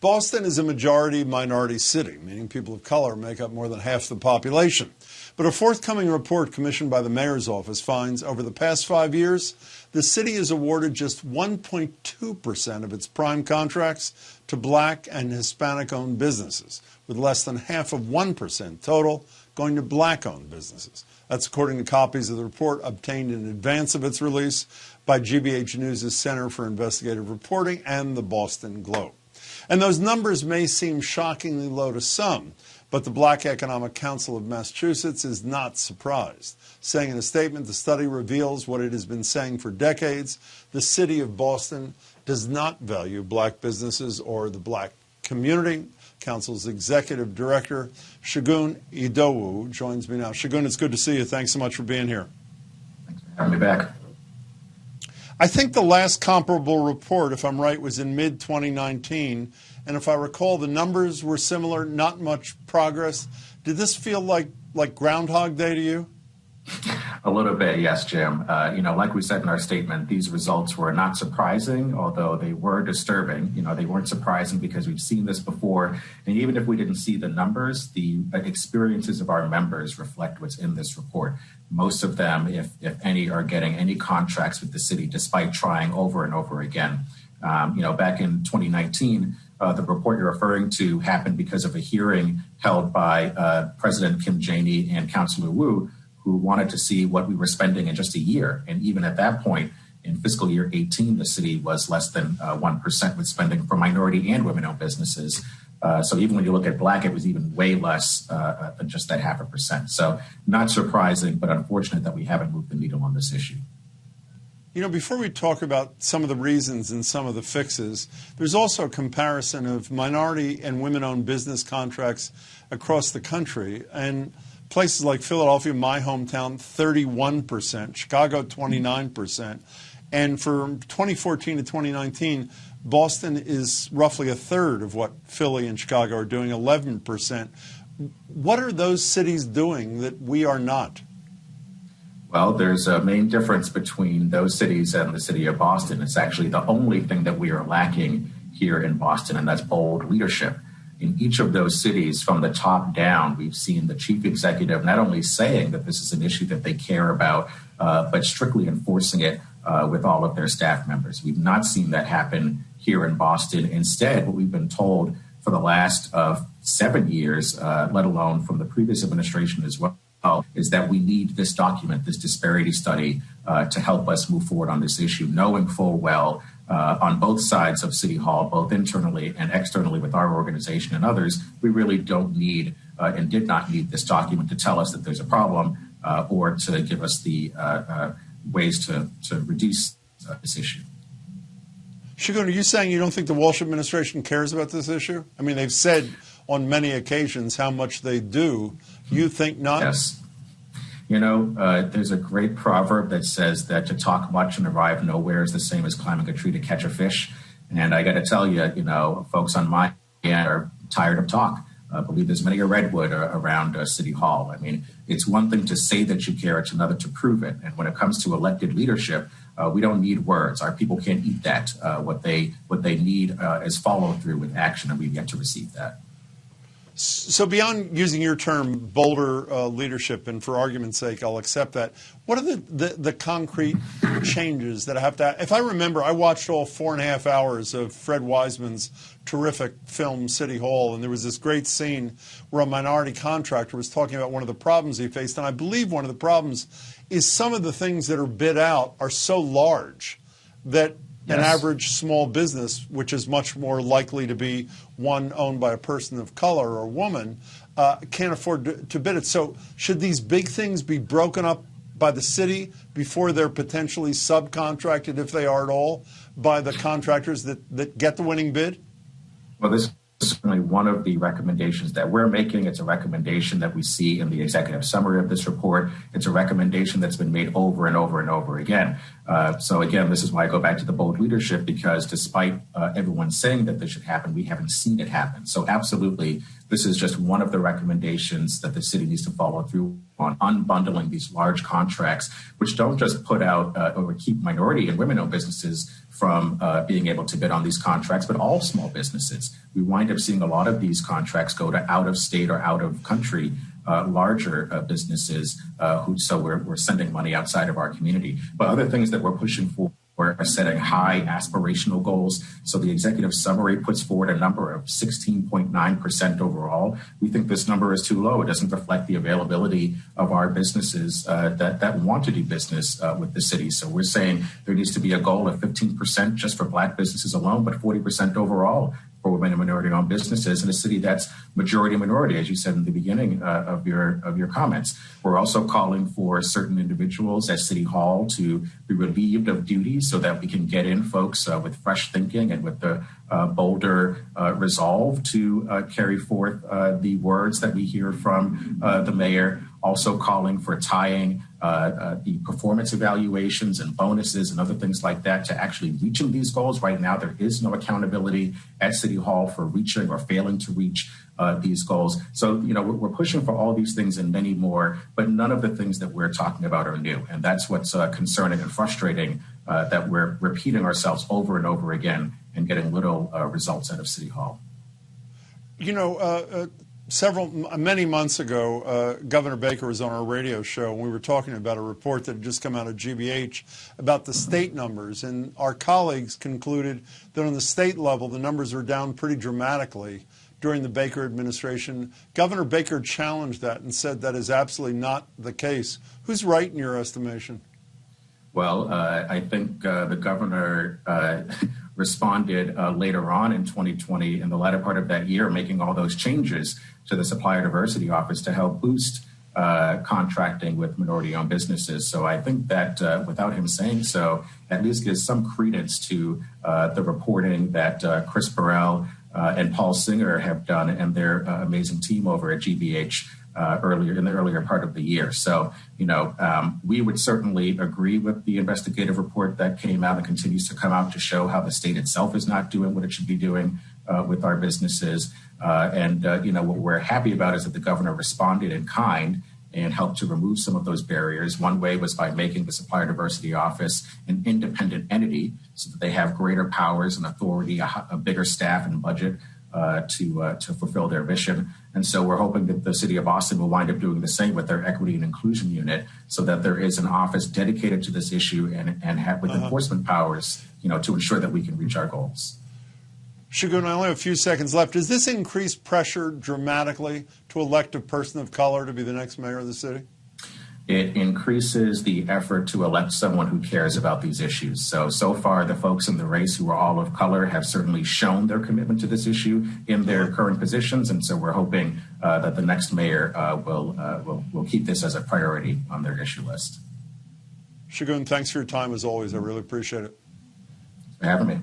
Boston is a majority minority city, meaning people of color make up more than half the population. But a forthcoming report commissioned by the mayor's office finds over the past 5 years, the city has awarded just 1.2% of its prime contracts to Black and Hispanic-owned businesses, with less than half of 1% total going to Black-owned businesses. That's according to copies of the report obtained in advance of its release by GBH News' Center for Investigative Reporting and the Boston Globe. And those numbers may seem shockingly low to some, but the Black Economic Council of Massachusetts is not surprised, saying in a statement the study reveals what it has been saying for decades: the city of Boston does not value Black businesses or the Black community. Council's executive director, Segun Idowa, joins me now. Segun, it's good to see you. Thanks so much for being here. Thanks for having me back. I think the last comparable report, if I'm right, was in mid-2019. And if I recall, the numbers were similar, not much progress. Did this feel like Groundhog Day to you? A little bit, yes, Jim. Like we said in our statement, these results were not surprising, although they were disturbing. They weren't surprising because we've seen this before. And even if we didn't see the numbers, the experiences of our members reflect what's in this report. Most of them, if any, are getting any contracts with the city despite trying over and over again. Back in 2019, the report you're referring to happened because of a hearing held by President Kim Janey and Councilor Wu, who wanted to see what we were spending in just a year. And even at that point, in fiscal year 18, the city was less than 1% with spending for minority and women-owned businesses. So even when you look at Black, it was even way less than just that 0.5%. So not surprising, but unfortunate that we haven't moved the needle on this issue. Before we talk about some of the reasons and some of the fixes, there's also a comparison of minority and women-owned business contracts across the country. And places like Philadelphia, my hometown, 31%, Chicago, 29%. And for 2014 to 2019, Boston is roughly a third of what Philly and Chicago are doing, 11%. What are those cities doing that we are not? Well, there's a main difference between those cities and the city of Boston. It's actually the only thing that we are lacking here in Boston, and that's bold leadership. In each of those cities, from the top down, we've seen the chief executive not only saying that this is an issue that they care about, but strictly enforcing it with all of their staff members. We've not seen that happen here in Boston. Instead, what we've been told for the last 7 years, let alone from the previous administration as well, is that we need this document, this disparity study, to help us move forward on this issue, knowing full well on both sides of City Hall, both internally and externally with our organization and others, we really don't need and did not need this document to tell us that there's a problem or to give us the ways to reduce this issue. Segun, are you saying you don't think the Walsh administration cares about this issue? I mean, they've said on many occasions how much they do. You think not? Yes. There's a great proverb that says that to talk much and arrive nowhere is the same as climbing a tree to catch a fish. And I got to tell you, folks on my end are tired of talk. I believe there's many a redwood around City Hall. I mean, it's one thing to say that you care, it's another to prove it. And when it comes to elected leadership, we don't need words. Our people can't eat that. What they need is follow through with action, and we've yet to receive that. So beyond using your term, bolder leadership, and for argument's sake, I'll accept that, what are the concrete changes that I have to... If I remember, I watched all 4.5 hours of Fred Wiseman's terrific film, City Hall, and there was this great scene where a minority contractor was talking about one of the problems he faced, and I believe one of the problems is some of the things that are bid out are so large that an average small business, which is much more likely to be one owned by a person of color or woman, can't afford to bid it. So should these big things be broken up by the city before they're potentially subcontracted, if they are at all, by the contractors that get the winning bid? Well, this is certainly one of the recommendations that we're making. It's a recommendation that we see in the executive summary of this report. It's a recommendation that's been made over and over and over again. So again, this is why I go back to the bold leadership, because despite everyone saying that this should happen, we haven't seen it happen. So absolutely, this is just one of the recommendations that the city needs to follow through on unbundling these large contracts, which don't just put out or keep minority and women-owned businesses from being able to bid on these contracts, but all small businesses. We wind up seeing a lot of these contracts go to out of state or out of country larger businesses so we're sending money outside of our community. But other things that we're pushing for are setting high aspirational goals. So the executive summary puts forward a number of 16.9% overall. We think this number is too low. It doesn't reflect the availability of our businesses that want to do business with the city. So we're saying there needs to be a goal of 15% just for Black businesses alone, but 40% overall for women and minority-owned businesses in a city that's majority minority, as you said in the beginning of your comments. We're also calling for certain individuals at City Hall to be relieved of duties so that we can get in folks with fresh thinking and with the bolder resolve to carry forth the words that we hear from the mayor. Also calling for tying the performance evaluations and bonuses and other things like that to actually reaching these goals. Right now, there is no accountability at City Hall for reaching or failing to reach these goals. So, we're pushing for all these things and many more, but none of the things that we're talking about are new. And that's what's concerning and frustrating, that we're repeating ourselves over and over again and getting little results out of City Hall. Many months ago, Governor Baker was on our radio show, and we were talking about a report that had just come out of GBH about the state numbers. And our colleagues concluded that on the state level, the numbers are down pretty dramatically during the Baker administration. Governor Baker challenged that and said that is absolutely not the case. Who's right in your estimation? Well, I think the governor responded later on in 2020, in the latter part of that year, making all those changes to the Supplier Diversity Office to help boost contracting with minority-owned businesses. So I think that without him saying so, at least gives some credence to the reporting that Chris Burrell and Paul Singer have done and their amazing team over at GBH in the earlier part of the year. So, we would certainly agree with the investigative report that came out and continues to come out to show how the state itself is not doing what it should be doing with our businesses. What we're happy about is that the governor responded in kind and helped to remove some of those barriers. One way was by making the Supplier Diversity Office an independent entity so that they have greater powers and authority, a bigger staff and budget to fulfill their mission. And so we're hoping that the city of Boston will wind up doing the same with their equity and inclusion unit so that there is an office dedicated to this issue and have with enforcement powers, to ensure that we can reach our goals. Segun, I only have a few seconds left. Does this increase pressure dramatically to elect a person of color to be the next mayor of the city? It increases the effort to elect someone who cares about these issues. So far, the folks in the race who are all of color have certainly shown their commitment to this issue in their current positions. And so we're hoping that the next mayor will keep this as a priority on their issue list. Segun, thanks for your time as always. I really appreciate it. Thanks for having me.